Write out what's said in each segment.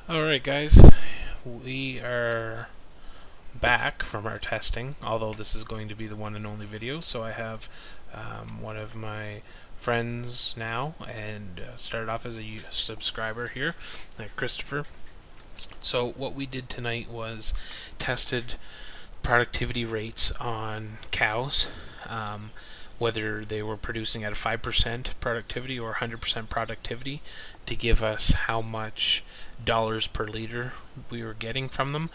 Alright guys, we are back from our testing, although this is going to be the one and only video. So I have one of my friends now, and started off as a subscriber here, Christopher. So what we did tonight was tested productivity rates on cows, whether they were producing at a 5% productivity or 100% productivity, to give us how much dollars per liter we were getting from them.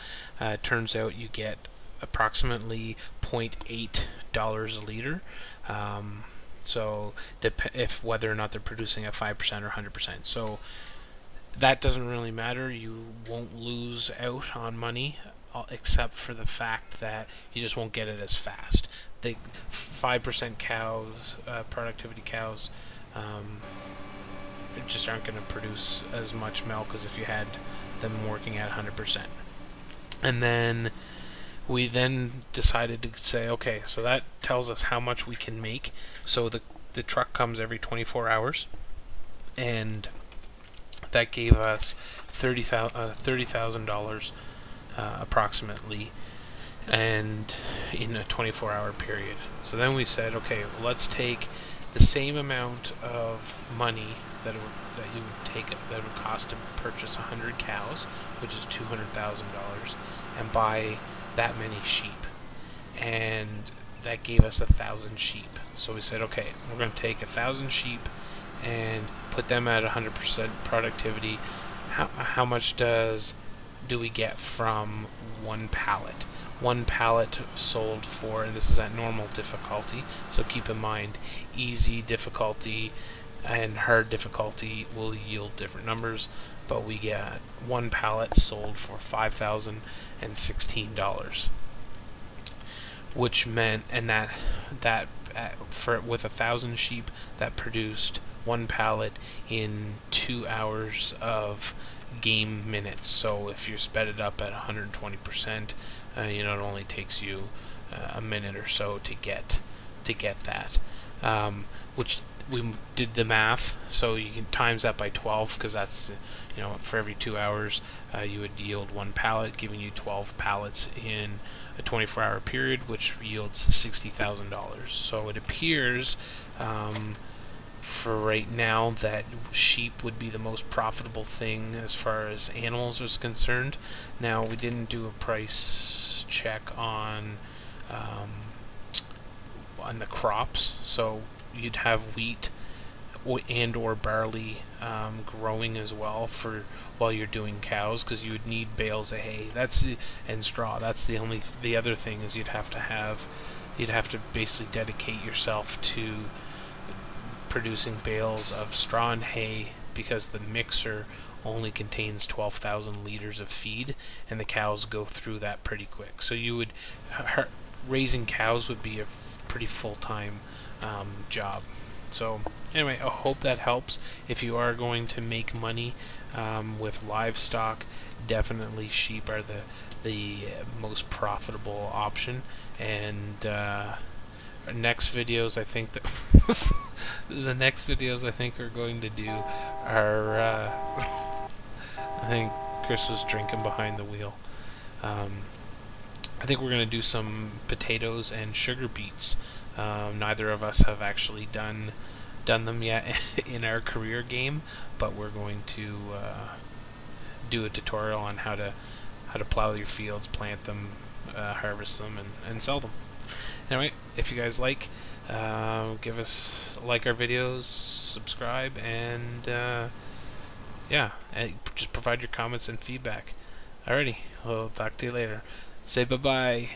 Turns out you get approximately $0.8 a liter. So if whether or not they're producing at 5% or 100%. So that doesn't really matter. You won't lose out on money, except for the fact that you just won't get it as fast. The 5% cows, productivity cows, just aren't going to produce as much milk as if you had them working at 100%. And then we decided to say, okay, so that tells us how much we can make. So the truck comes every 24 hours, and that gave us $30,000 approximately, and in a 24-hour period. So then we said, okay, well, let's take the same amount of money that would cost to purchase 100 cows, which is $200,000, and buy that many sheep, and that gave us 1,000 sheep. So we said, okay, we're going to take 1,000 sheep and put them at 100% productivity. How much do we get from one pallet? One pallet sold for, and this is at normal difficulty, so keep in mind, easy difficulty and hard difficulty will yield different numbers, but we get one pallet sold for $5,016, which meant, and with 1,000 sheep, that produced one pallet in 2 hours of game minutes. So if you sped it up at 120%, it only takes you a minute or so to get that, which we did the math, so you can times that by 12, because that's, for every 2 hours you would yield one pallet, giving you 12 pallets in a 24-hour period, which yields $60,000. So it appears for right now that sheep would be the most profitable thing as far as animals is concerned. Now, we didn't do a price check on the crops, so you'd have wheat and or barley growing as well while you're doing cows, because you would need bales of hay and straw. That's the other thing is you'd have to basically dedicate yourself to producing bales of straw and hay, because the mixer only contains 12,000 liters of feed, and the cows go through that pretty quick. So raising cows would be a pretty full-time job. So anyway, I hope that helps. If you are going to make money with livestock, definitely sheep are the most profitable option. And next videos, I think that the next videos I think are going to do are I think Chris was drinking behind the wheel. I think we're going to do some potatoes and sugar beets. Neither of us have actually done them yet in our career game, but we're going to do a tutorial on how to plow your fields, plant them, harvest them, and sell them. Anyway, if you guys like our videos, subscribe, and yeah, and just provide your comments and feedback. Alrighty, we'll talk to you later. Say bye-bye.